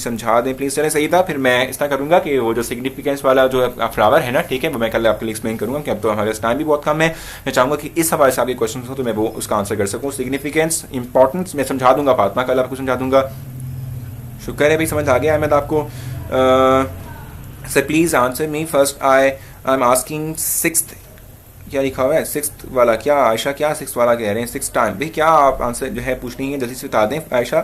समझा दें प्लीज। चलें, सही था। फिर मैं इस तरह करूंगा कि वो जो सिग्निफिकेंस वाला जो फ्लावर है ना, ठीक है, वो मैं कल आपके लिए एक्सप्लेन करूंगा कि अब तो हमारे टाइम भी बहुत कम है। मैं चाहूंगा कि इस हवाले से आपके क्वेश्चन हो तो मैं वो उसका आंसर कर सकूँ। सिग्निफिकेंस, इंपॉर्टेंस मैं समझा दूंगा फातिमा, कल आपको समझा दूंगा। शुक्र है भाई, समझ आ गया अहमद आपको। Sir please answer me first, I am asking 6th, क्या लिखा हुआ है 6th वाला? क्या आयशा, क्या 6th वाला कह रहे हैं? 6th टाइम भाई, क्या आप आंसर जो है पूछनी है जल्दी से बता दें आयशा।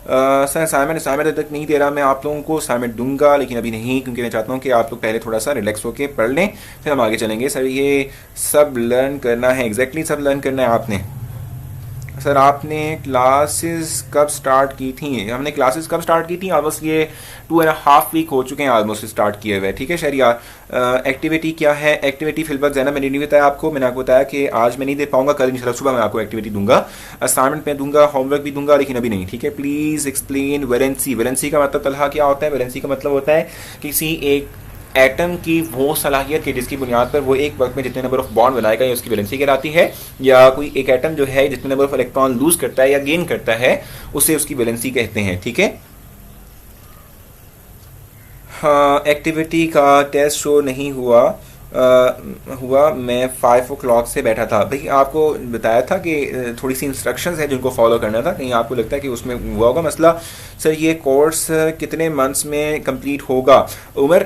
सर असाइनमेंट तक नहीं दे रहा, मैं आप लोगों को असाइनमेंट दूंगा, लेकिन अभी नहीं, क्योंकि मैं चाहता हूँ कि आप लोग पहले थोड़ा सा रिलैक्स होकर पढ़ लें, फिर हम आगे चलेंगे। सर ये सब लर्न करना है? एग्जैक्टली सब लर्न करना है आपने। सर आपने क्लासेस कब स्टार्ट की थी? हमने क्लासेस कब स्टार्ट की थी? ऑलमोस्ट ये 2.5 वीक हो चुके हैं ऑलमोस्ट स्टार्ट किए हुए, ठीक है शरिया। एक्टिविटी क्या है? एक्टिविटी फिलहाल ज़ैनब मैंने नहीं बताया आपको, मैंने आपको बताया कि आज मैं नहीं दे पाऊंगा, कल इंशाल्लाह सुबह मैं आपको एक्टिविटी दूंगा, असाइनमेंट में दूंगा, होमवर्क भी दूंगा, लेकिन अभी नहीं, ठीक है। Please explain valency. वैलेंसी का मतलब तलहा क्या होता है? वैलेंसी का मतलब होता है किसी एक एटम की वो सलाहियत कि जिसकी बुनियाद पर वो एक वक्त में जितने नंबर ऑफ बॉन्ड बनाएगा, ये उसकी वैलेंसी कहलाती है। या कोई एक एटम जो है जितने नंबर ऑफ इलेक्ट्रॉन लूज करता है या गेन करता है, उसे उसकी वैलेंसी कहते हैं, ठीक है। हाँ, एक्टिविटी का टेस्ट शो नहीं हुआ मैं 5 o'clock से बैठा था। भाई आपको बताया था कि थोड़ी सी इंस्ट्रक्शंस है जिनको फॉलो करना था, कहीं आपको लगता है कि उसमें हुआ होगा मसला। सर ये कोर्स कितने मंथ्स में कंप्लीट होगा? उमर,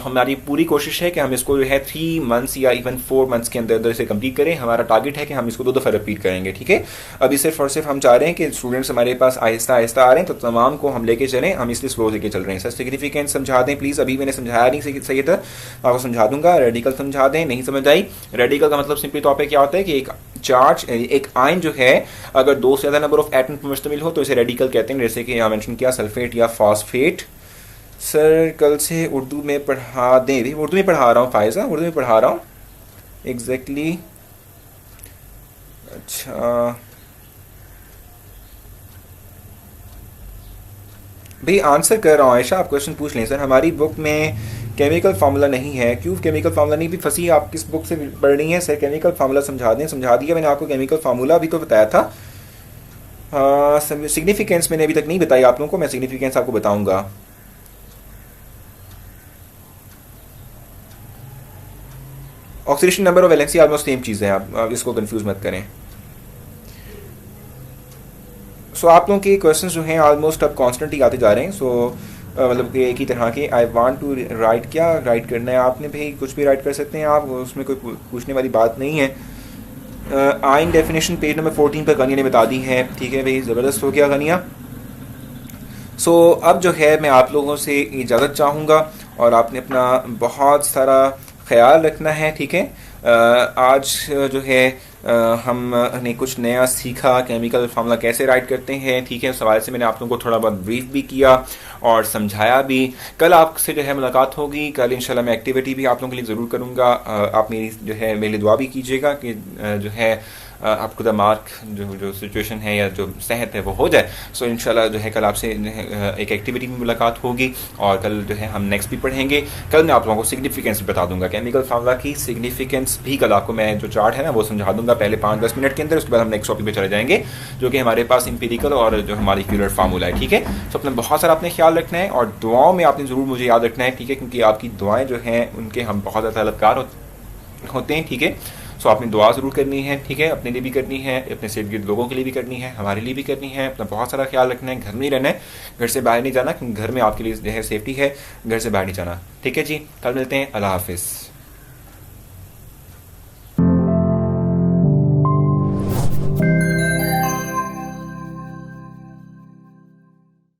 हमारी पूरी कोशिश है कि हम इसको जो है 3 months या इवन 4 months के अंदर से कंप्लीट करें। हमारा टारगेट है कि हम इसको 2 दफ़ा रिपीट करेंगे, ठीक है। अभी सिर्फ और सिर्फ हम चाह रहे हैं कि स्टूडेंट्स हमारे पास आहिस्ता आहिस्ता आ रहे हैं, तो तमाम को हम लेके चलें, हम इसलिए स्लो लेके चल रहे हैं। सर सिग्निफिकेंस समझा दें प्लीज़, अभी मैंने समझाया नहीं सही था, आपको समझा दूंगा। रेडिकल समझा दें, नहीं समझ आई? रेडिकल का मतलब सिंपली तौर पे क्या होता है कि एक चार्ज, एक आयन जो है अगर 2 से ज़्यादा नंबर ऑफ एटम पर मुश्तमिल हो तो इसे रेडिकल कहते हैं, जैसे कि यहाँ मेंशन किया सल्फेट या फॉस्फेट। सर कल से उर्दू में पढ़ा दें? भी उर्दू में पढ़ा रहा हूँ फायजा, उर्दू में पढ़ा रहा हूँ एग्जैक्टली। अच्छा भाई आंसर कर रहा हूँ आयशा, आप क्वेश्चन पूछ लें। सर हमारी बुक में केमिकल फार्मूला नहीं है। क्यों केमिकल फार्मूला नहीं? भी फंसी आप किस बुक से पढ़ रही हैं? सर केमिकल फार्मूला समझा दें। समझा दिया मैंने आपको, केमिकल फार्मूला अभी तो बताया था। सिग्निफिकेंस मैंने अभी तक नहीं बताई आप लोगों को, मैं सिग्निफिकेंस आपको बताऊंगा। ऑक्सीडेशन नंबर और वैलेंसी ऑलमोस्ट सेम चीज़ है, आप इसको कंफ्यूज मत करें। सो आप लोगों के क्वेश्चंस जो हैं ऑलमोस्ट अब कॉन्स्टेंट ही आते जा रहे हैं। सो मतलब कि एक ही तरह के आई वांट टू राइट, क्या राइट करना है आपने? भाई कुछ भी राइट कर सकते हैं आप, उसमें कोई पूछने वाली बात नहीं है। आइन डेफिनेशन पेज नंबर 14 पर गनिया ने बता दी है, ठीक है भाई, ज़बरदस्त हो गया गनिया। सो अब जो है मैं आप लोगों से इजाज़त चाहूँगा और आपने अपना बहुत सारा ख्याल रखना है, ठीक है। आज जो है हमने कुछ नया सीखा, केमिकल फार्मूला कैसे राइट करते हैं, ठीक है। उस हवाले से मैंने आप लोगों को थोड़ा बहुत ब्रीफ भी किया और समझाया भी। कल आपसे जो है मुलाकात होगी, कल इंशाल्लाह मैं एक्टिविटी भी आप लोगों के लिए ज़रूर करूँगा। आप मेरी जो है मेरे लिए दुआ भी कीजिएगा कि जो है आपको द मार्क जो सिचुएशन है या जो सेहत है वो हो जाए। सो इंशाल्लाह जो है कल आपसे एक एक्टिविटी में मुलाकात होगी और कल जो है हम नेक्स्ट भी पढ़ेंगे। कल मैं आप लोगों को सिग्निफिकेंस भी बता दूंगा, केमिकल फार्मूला की सिग्निफिकेंस भी कल आपको मैं जो चार्ट है ना वो समझा दूंगा पहले 5-10 मिनट के अंदर। उसके बाद हम नेक्स्ट टॉपिक पे चले जाएंगे जो कि हमारे पास इंपीरिकल और जो हमारी क्यूलर फार्मूला है, ठीक है। तो अपने बहुत सारा आपने ख्याल रखना है और दुआओं में आपने ज़रूर मुझे याद रखना है, ठीक है, क्योंकि आपकी दुआएं जो हैं उनके हम बहुत ज़्यादा तलबकार होते हैं, ठीक है। सो आपने दुआ ज़रूर करनी है, ठीक है, अपने लिए भी करनी है, अपने से गिर्द लोगों के लिए भी करनी है, हमारे लिए भी करनी है। अपना बहुत सारा ख्याल रखना है, घर में ही रहना है, घर से बाहर नहीं जाना, क्योंकि घर में आपके लिए जो है सेफ्टी है, घर से बाहर नहीं जाना, ठीक है जी। कल मिलते हैं, अल्लाह हाफिज़।